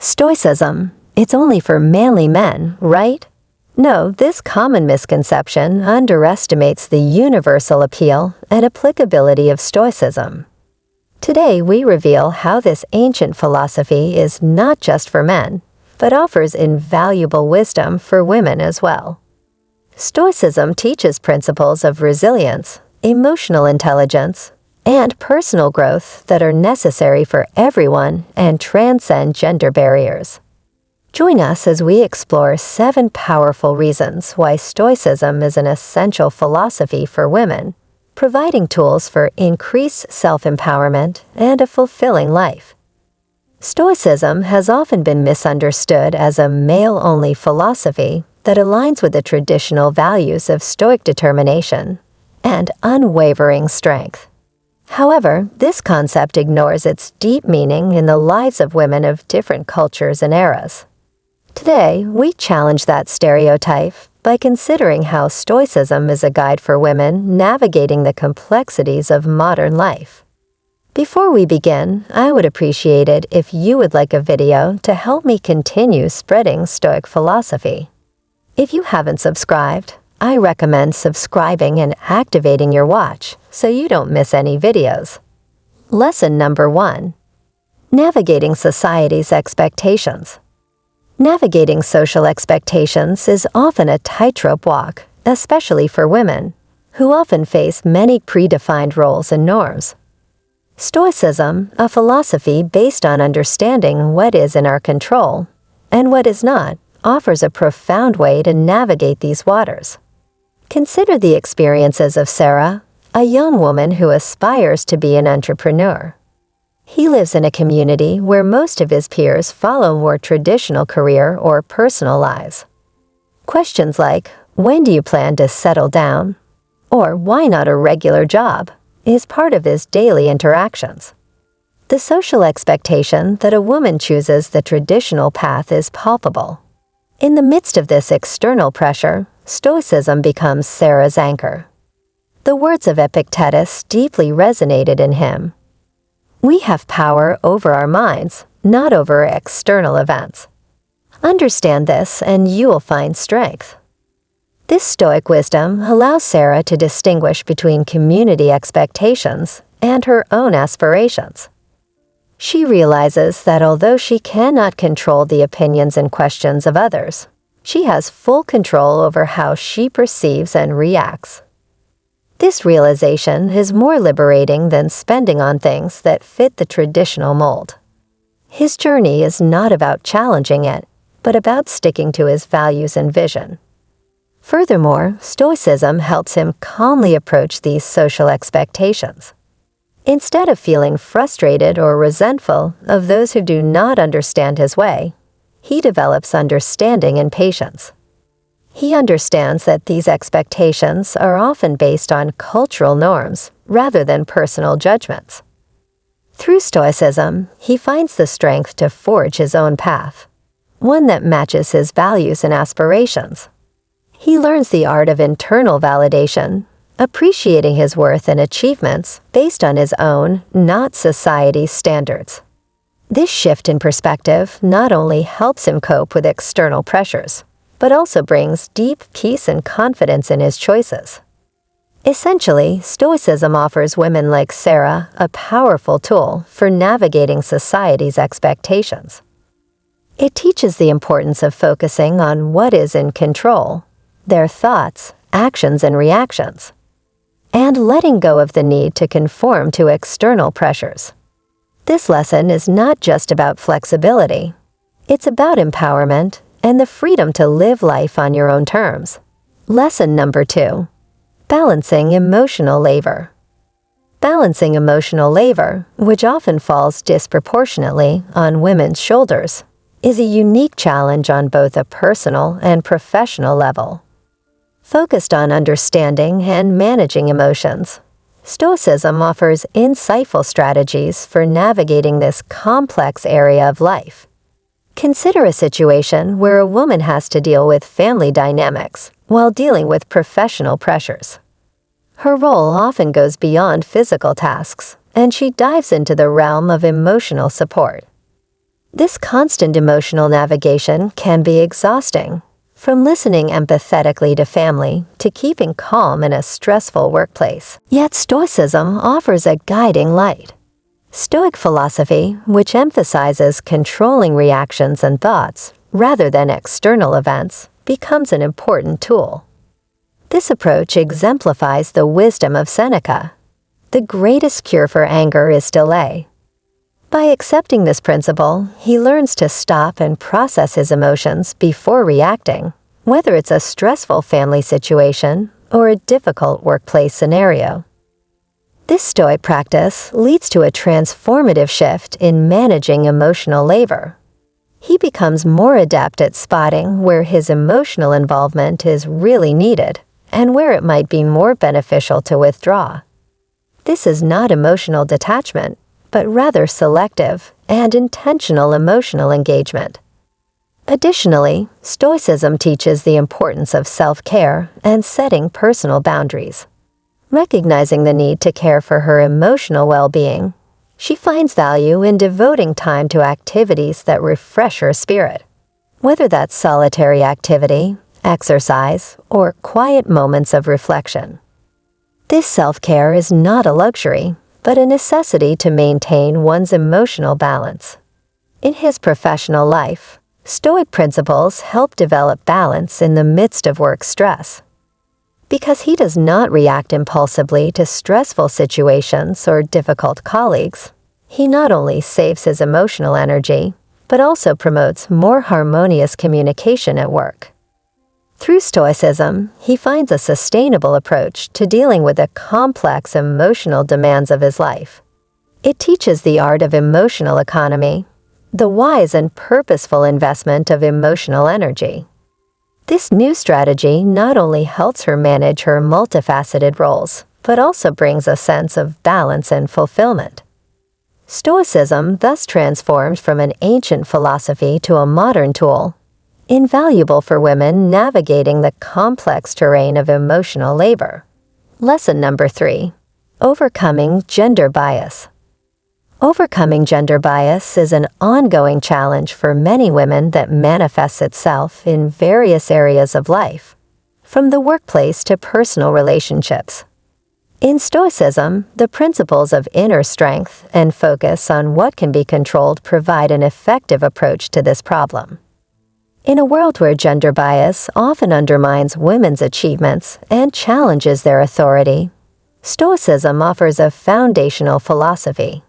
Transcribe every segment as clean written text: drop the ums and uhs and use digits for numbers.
Stoicism, it's only for manly men, right? No, this common misconception underestimates the universal appeal and applicability of Stoicism. Today, we reveal how this ancient philosophy is not just for men, but offers invaluable wisdom for women as well. Stoicism teaches principles of resilience, emotional intelligence, and personal growth that are necessary for everyone and transcend gender barriers. Join us as we explore 7 powerful reasons why Stoicism is an essential philosophy for women, providing tools for increased self-empowerment and a fulfilling life. Stoicism has often been misunderstood as a male-only philosophy that aligns with the traditional values of Stoic determination and unwavering strength. However, this concept ignores its deep meaning in the lives of women of different cultures and eras. Today, we challenge that stereotype by considering how Stoicism is a guide for women navigating the complexities of modern life. Before we begin, I would appreciate it if you would like a video to help me continue spreading Stoic philosophy. If you haven't subscribed, I recommend subscribing and activating your watch so you don't miss any videos. Lesson number 1. Navigating society's expectations. Navigating social expectations is often a tightrope walk, especially for women, who often face many predefined roles and norms. Stoicism, a philosophy based on understanding what is in our control and what is not, offers a profound way to navigate these waters. Consider the experiences of Sarah, a young woman who aspires to be an entrepreneur. He lives in a community where most of his peers follow more traditional career or personal lives. Questions like, when do you plan to settle down? Or why not a regular job? Is part of his daily interactions. The social expectation that a woman chooses the traditional path is palpable. In the midst of this external pressure, Stoicism becomes Sarah's anchor. The words of Epictetus deeply resonated in him. We have power over our minds, not over external events. Understand this and you will find strength. This Stoic wisdom allows Sarah to distinguish between community expectations and her own aspirations. She realizes that although she cannot control the opinions and questions of others, she has full control over how she perceives and reacts. This realization is more liberating than spending on things that fit the traditional mold. His journey is not about challenging it, but about sticking to his values and vision. Furthermore, Stoicism helps him calmly approach these social expectations. Instead of feeling frustrated or resentful of those who do not understand his way, he develops understanding and patience. He understands that these expectations are often based on cultural norms rather than personal judgments. Through Stoicism, he finds the strength to forge his own path, one that matches his values and aspirations. He learns the art of internal validation, appreciating his worth and achievements based on his own, not society's standards. This shift in perspective not only helps him cope with external pressures, but also brings deep peace and confidence in his choices. Essentially, Stoicism offers women like Sarah a powerful tool for navigating society's expectations. It teaches the importance of focusing on what is in control, their thoughts, actions, and reactions, and letting go of the need to conform to external pressures. This lesson is not just about flexibility. It's about empowerment and the freedom to live life on your own terms. Lesson number 2. Balancing emotional labor. Balancing emotional labor, which often falls disproportionately on women's shoulders, is a unique challenge on both a personal and professional level. Focused on understanding and managing emotions, Stoicism offers insightful strategies for navigating this complex area of life. Consider a situation where a woman has to deal with family dynamics while dealing with professional pressures. Her role often goes beyond physical tasks, and she dives into the realm of emotional support. This constant emotional navigation can be exhausting, from listening empathetically to family to keeping calm in a stressful workplace. Yet Stoicism offers a guiding light. Stoic philosophy, which emphasizes controlling reactions and thoughts rather than external events, becomes an important tool. This approach exemplifies the wisdom of Seneca. The greatest cure for anger is delay. By accepting this principle, he learns to stop and process his emotions before reacting, whether it's a stressful family situation or a difficult workplace scenario. This Stoic practice leads to a transformative shift in managing emotional labor. He becomes more adept at spotting where his emotional involvement is really needed and where it might be more beneficial to withdraw. This is not emotional detachment, but rather selective and intentional emotional engagement. Additionally, Stoicism teaches the importance of self-care and setting personal boundaries. Recognizing the need to care for her emotional well-being, she finds value in devoting time to activities that refresh her spirit, whether that's solitary activity, exercise, or quiet moments of reflection. This self-care is not a luxury, but a necessity to maintain one's emotional balance. In his professional life, Stoic principles help develop balance in the midst of work stress. Because he does not react impulsively to stressful situations or difficult colleagues, he not only saves his emotional energy, but also promotes more harmonious communication at work. Through Stoicism, he finds a sustainable approach to dealing with the complex emotional demands of his life. It teaches the art of emotional economy, the wise and purposeful investment of emotional energy. This new strategy not only helps her manage her multifaceted roles, but also brings a sense of balance and fulfillment. Stoicism thus transformed from an ancient philosophy to a modern tool, invaluable for women navigating the complex terrain of emotional labor. Lesson number 3. Overcoming gender bias. Overcoming gender bias is an ongoing challenge for many women that manifests itself in various areas of life, from the workplace to personal relationships. In Stoicism, the principles of inner strength and focus on what can be controlled provide an effective approach to this problem. In a world where gender bias often undermines women's achievements and challenges their authority, Stoicism offers a foundational philosophy.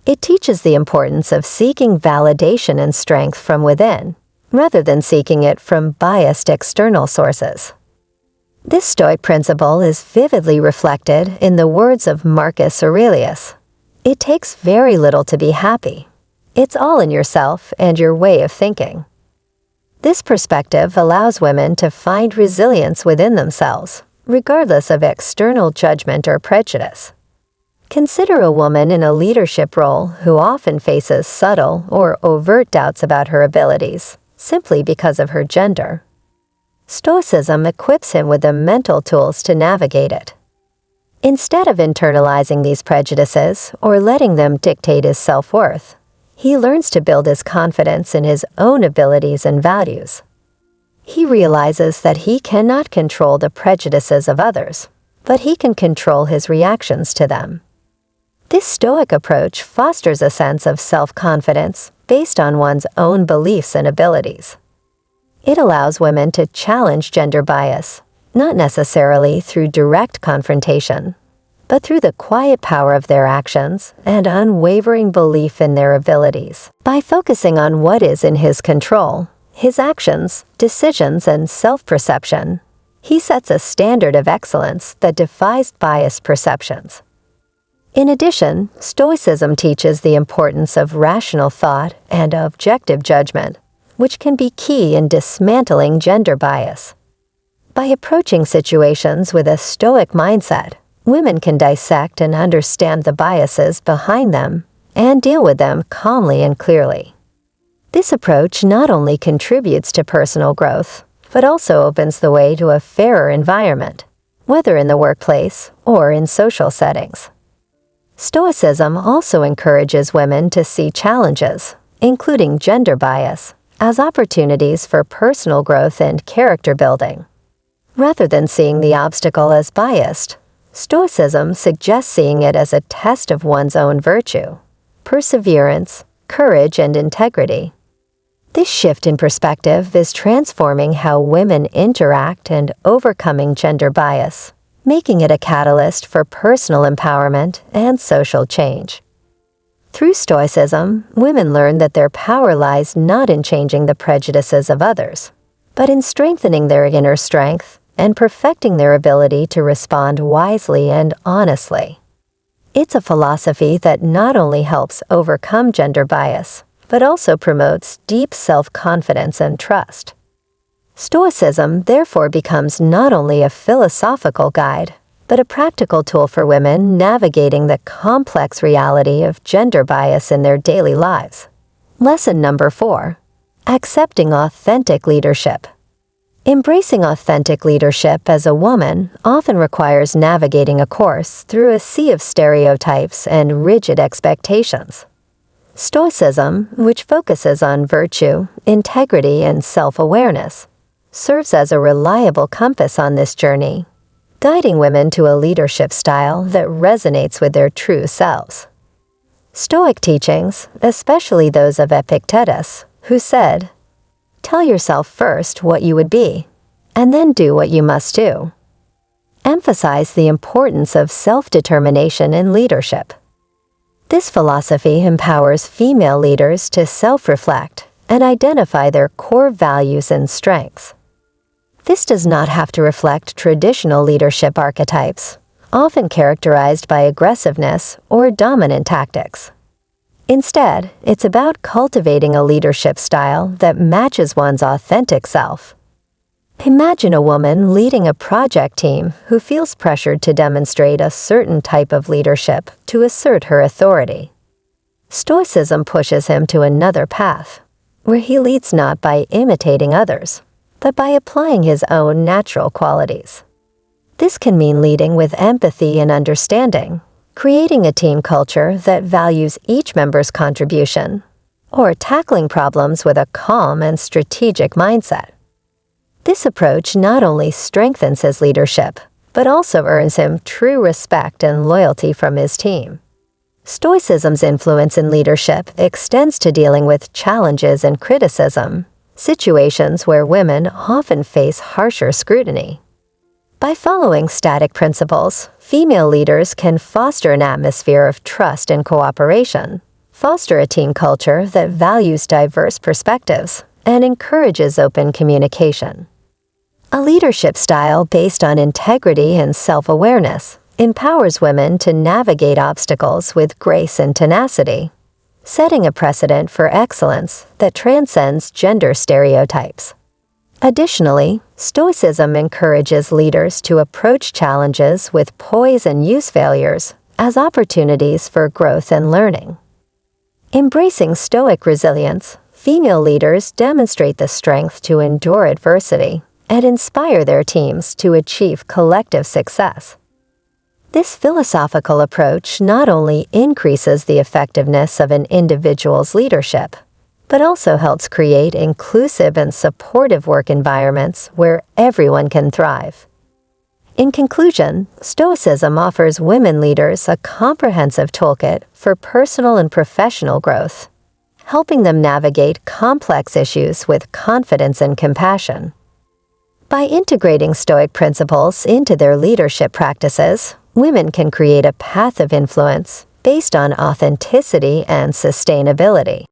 It teaches the importance of seeking validation and strength from within, rather than seeking it from biased external sources. This Stoic principle is vividly reflected in the words of Marcus Aurelius. It takes very little to be happy. It's all in yourself and your way of thinking. This perspective allows women to find resilience within themselves, regardless of external judgment or prejudice. Consider a woman in a leadership role who often faces subtle or overt doubts about her abilities, simply because of her gender. Stoicism equips him with the mental tools to navigate it. Instead of internalizing these prejudices or letting them dictate his self-worth, he learns to build his confidence in his own abilities and values. He realizes that he cannot control the prejudices of others, but he can control his reactions to them. This Stoic approach fosters a sense of self-confidence based on one's own beliefs and abilities. It allows women to challenge gender bias, not necessarily through direct confrontation, but through the quiet power of their actions and unwavering belief in their abilities. By focusing on what is in his control, his actions, decisions, and self-perception, he sets a standard of excellence that defies biased perceptions. In addition, Stoicism teaches the importance of rational thought and objective judgment, which can be key in dismantling gender bias. By approaching situations with a Stoic mindset, women can dissect and understand the biases behind them and deal with them calmly and clearly. This approach not only contributes to personal growth, but also opens the way to a fairer environment, whether in the workplace or in social settings. Stoicism also encourages women to see challenges, including gender bias, as opportunities for personal growth and character building. Rather than seeing the obstacle as biased, Stoicism suggests seeing it as a test of one's own virtue, perseverance, courage, and integrity. This shift in perspective is transforming how women interact and overcoming gender bias, making it a catalyst for personal empowerment and social change. Through Stoicism, women learn that their power lies not in changing the prejudices of others, but in strengthening their inner strength and perfecting their ability to respond wisely and honestly. It's a philosophy that not only helps overcome gender bias, but also promotes deep self-confidence and trust. Stoicism therefore becomes not only a philosophical guide, but a practical tool for women navigating the complex reality of gender bias in their daily lives. Lesson number 4. Accepting authentic leadership. Embracing authentic leadership as a woman often requires navigating a course through a sea of stereotypes and rigid expectations. Stoicism, which focuses on virtue, integrity, and self-awareness, serves as a reliable compass on this journey, guiding women to a leadership style that resonates with their true selves. Stoic teachings, especially those of Epictetus, who said, "Tell yourself first what you would be, and then do what you must do," emphasize the importance of self-determination in leadership. This philosophy empowers female leaders to self-reflect and identify their core values and strengths. This does not have to reflect traditional leadership archetypes, often characterized by aggressiveness or dominant tactics. Instead, it's about cultivating a leadership style that matches one's authentic self. Imagine a woman leading a project team who feels pressured to demonstrate a certain type of leadership to assert her authority. Stoicism pushes him to another path, where he leads not by imitating others, but by applying his own natural qualities. This can mean leading with empathy and understanding, creating a team culture that values each member's contribution, or tackling problems with a calm and strategic mindset. This approach not only strengthens his leadership, but also earns him true respect and loyalty from his team. Stoicism's influence in leadership extends to dealing with challenges and criticism, situations where women often face harsher scrutiny. By following Stoic principles, female leaders can foster an atmosphere of trust and cooperation, foster a team culture that values diverse perspectives, and encourages open communication. A leadership style based on integrity and self-awareness empowers women to navigate obstacles with grace and tenacity, setting a precedent for excellence that transcends gender stereotypes. Additionally, Stoicism encourages leaders to approach challenges with poise and use failures as opportunities for growth and learning. Embracing Stoic resilience, female leaders demonstrate the strength to endure adversity and inspire their teams to achieve collective success. This philosophical approach not only increases the effectiveness of an individual's leadership, but also helps create inclusive and supportive work environments where everyone can thrive. In conclusion, Stoicism offers women leaders a comprehensive toolkit for personal and professional growth, helping them navigate complex issues with confidence and compassion. By integrating Stoic principles into their leadership practices, women can create a path of influence based on authenticity and sustainability.